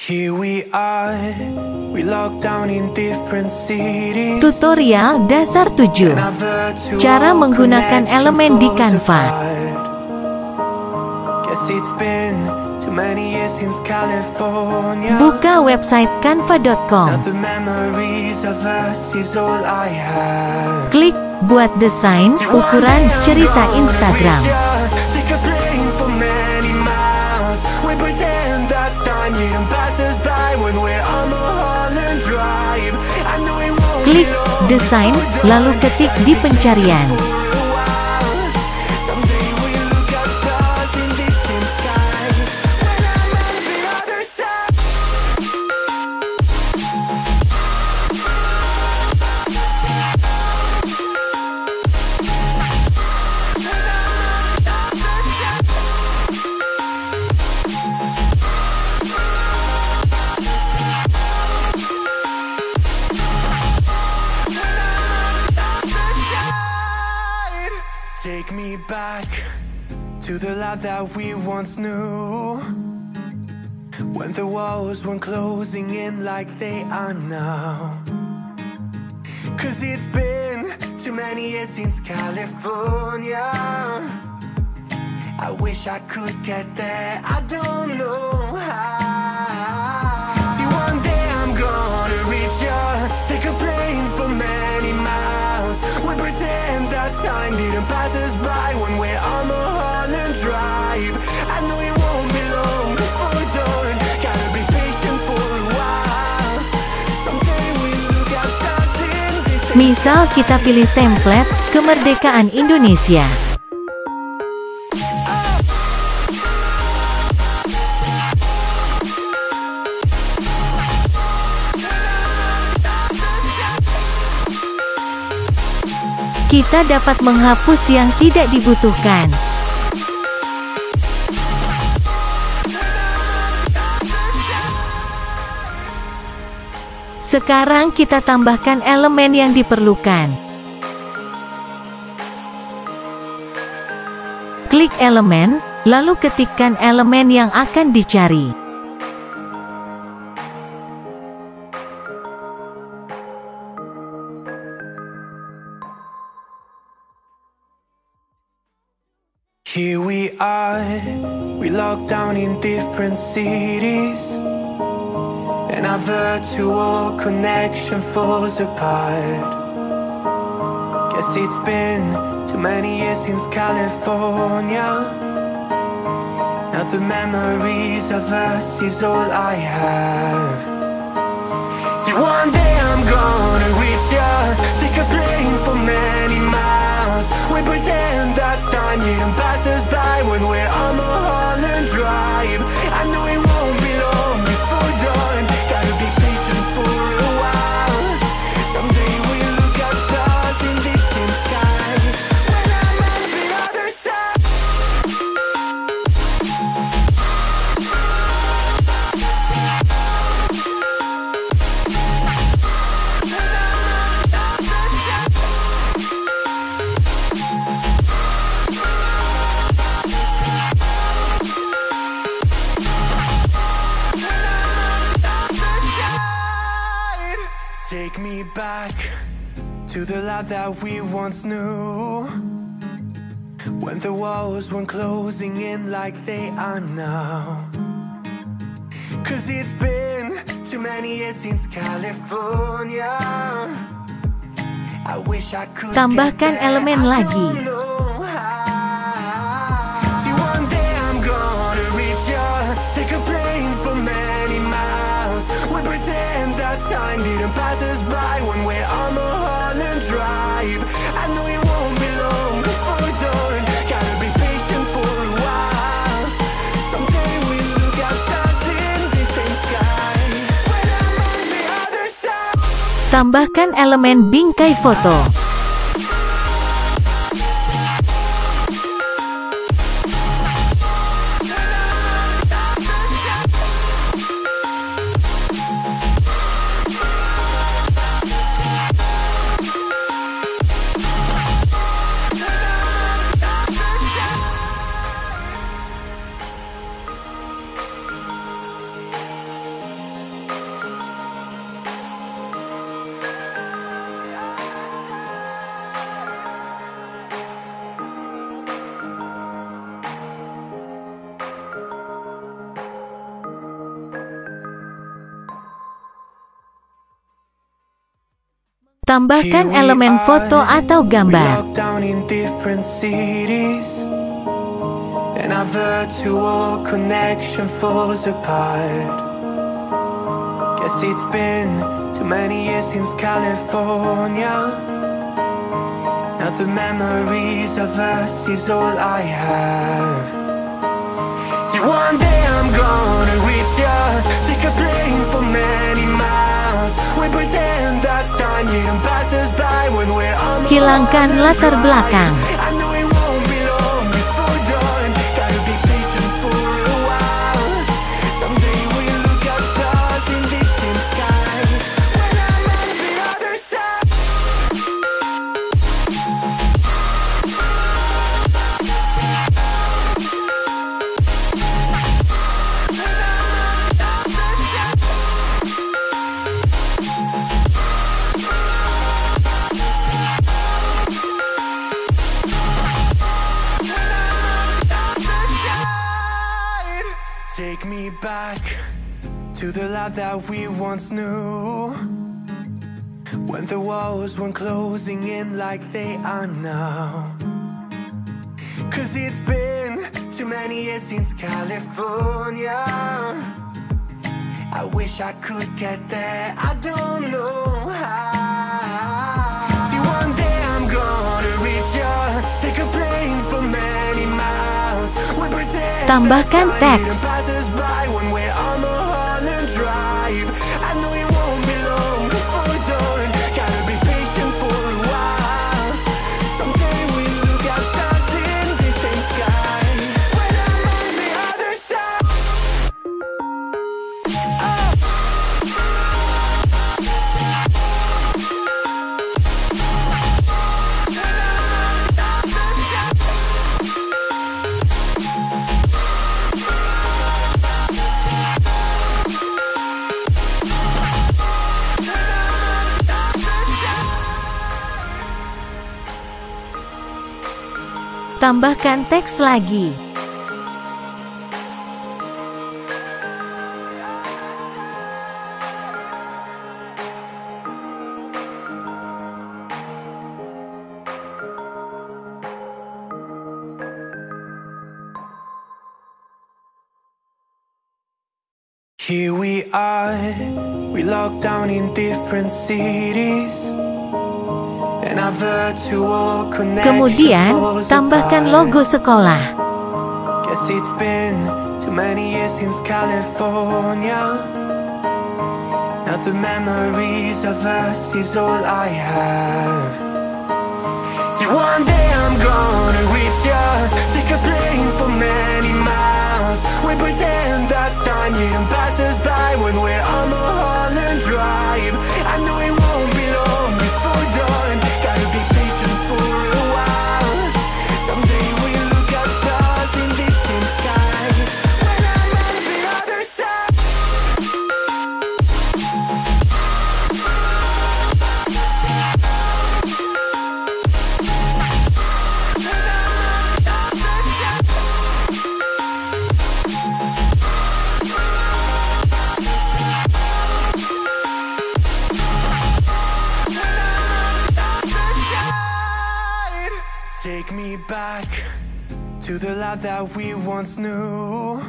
Here we are, we locked down in different cities. Tutorial Dasar 7. Cara menggunakan elemen di Canva. Buka website canva.com. Klik buat desain, ukuran, cerita Instagram. Klik desain, lalu ketik di pencarian. Take me back to the life that we once knew, when the walls weren't closing in like they are now. 'Cause it's been too many years since California. I wish I could get there, I don't know how. See, one day I'm gonna reach ya, take a plane for many miles. We pretend that time didn't pass us by when we're on Mulholland Drive. I know it won't be long before dawn, gotta be patient for a while. Someday we'll look at stars in this. Misal kita pilih template kemerdekaan Indonesia. Kita dapat menghapus yang tidak dibutuhkan. Sekarang kita tambahkan elemen yang diperlukan. Klik elemen, lalu ketikkan elemen yang akan dicari. Here we are, we locked down in different cities, and our virtual connection falls apart. Guess it's been too many years since California. Now the memories of us is all I have. See, one day I'm gonna reach ya, take a plane for many miles. We pretend that time didn't pass us by when we're on Mulholland Drive. I know it won't be long before dawn, gotta be patient for a while. Someday we'll look at stars in distant sky, when I'm on the other side. Take me back to the life that we once knew, when the walls weren't closing in like they are now. 'Cause it's been too many years since California. I wish I could Tambahkan elemen lagi. See, one day I'm gonna reach ya, take a plane for many miles. We pretend that time didn't pass us by when we're on Mulholland Drive. I know it won't be long before dawn, gotta be patient for a while. Someday we'll look at stars in the same sky, when I'm on the other side. Tambahkan elemen bingkai foto. Tambahkan elemen foto atau gambar. And our virtual connection falls apart. Guess it's been too many years since California. Now the memories of us is all I have. See, one day I'm gonna reach ya, take a plane for many miles. We pretend that time didn't pass us by when we're on. Hilangkan latar belakang. I know it won't be long before dawn. Gotta be patient for a while. Someday we'll look at stars in this same sky. When I'm on the other side. Take me back to the life that we once knew, when the walls weren't closing in like they are now. Cause it's been too many years since California. I wish I could get there, I don't know how. See, one day I'm gonna reach ya, take a plane for many miles. We pretend Tambahkan teks. passes by when we're on Mulholland Drive. I know it won't be long before dawn. Gotta be patient for a while. Someday we'll look at stars in the same sky. When I'm on the other side. Tambahkan teks lagi. Here we are, we locked down in different cities. And our virtual connection Kemudian, falls tambahkan apart. logo sekolah. Guess it's been too many years since California. Now the memories of us is all I have. See, one day I'm gonna reach ya, take a plane for many miles. We pretend that time didn't pass us by when we're on Mulholland Drive. I know it won't be long before dawn. Gotta be patient for a while. Someday we'll look at stars in this same sky. When I'm on the other side. Take me back to the life that we once knew,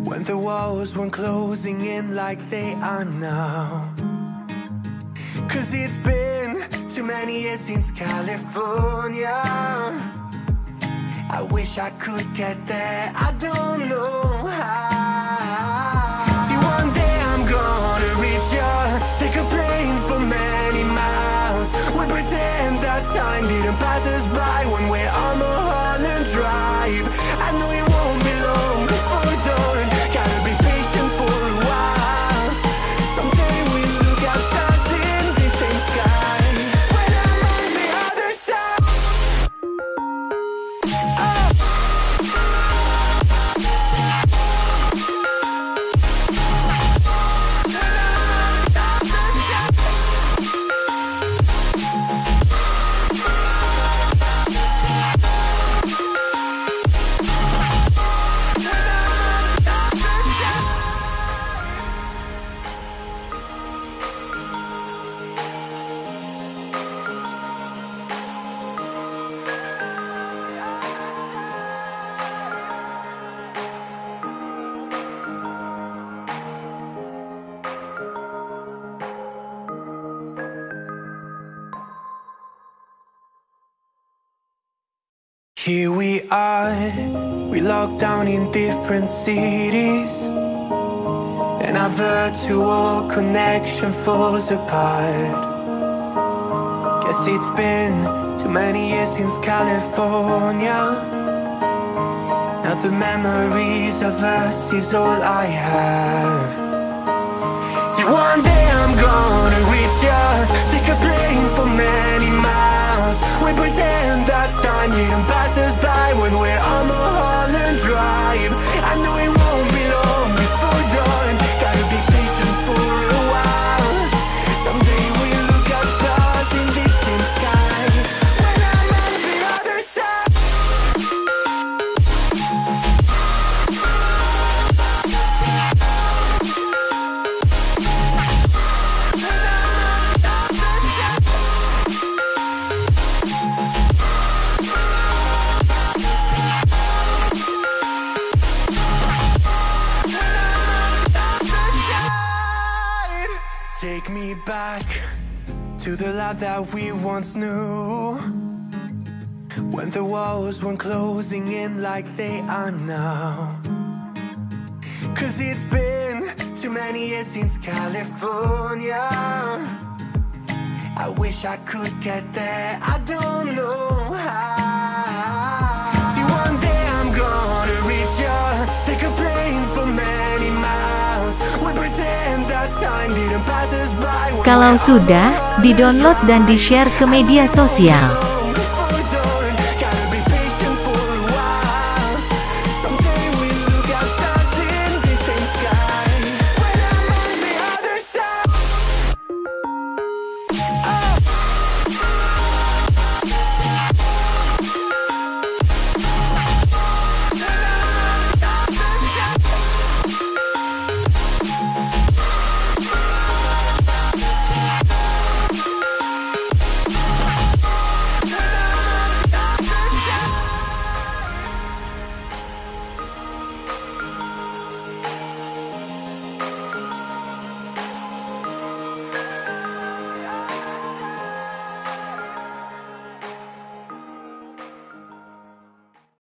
when the walls weren't closing in like they are now. Cause it's been too many years since California. I wish I could get there, I don't know how. See, one day I'm gonna reach ya, take a plane for many miles. We pretend that time didn't pass us by when we're on Mulholland Drive. I know it won't be long before dawn. Gotta be patient for a while. Someday we'll look at stars in the same sky. When I'm on the other side. Here we are, we locked down in different cities, and our virtual connection falls apart. Guess it's been too many years since California. Now the memories of us is all I have. See, one day I'm gonna reach ya, take a plane for many miles. We pretend that time didn't pass us by when we're on Mulholland Drive. I know it won't be long before dawn, gotta be patient for a while. Someday we'll look at stars in distant sky when I'm on the other side. Take me back to the life that we once knew, when the walls weren't closing in like they are now. Cause it's been too many years since California. I wish I could get there, I don't know how. See, one day I'm gonna reach ya, take a plane for many miles. We pretend that time didn't pass us by. Kalau sudah, di-download dan di-share ke media sosial.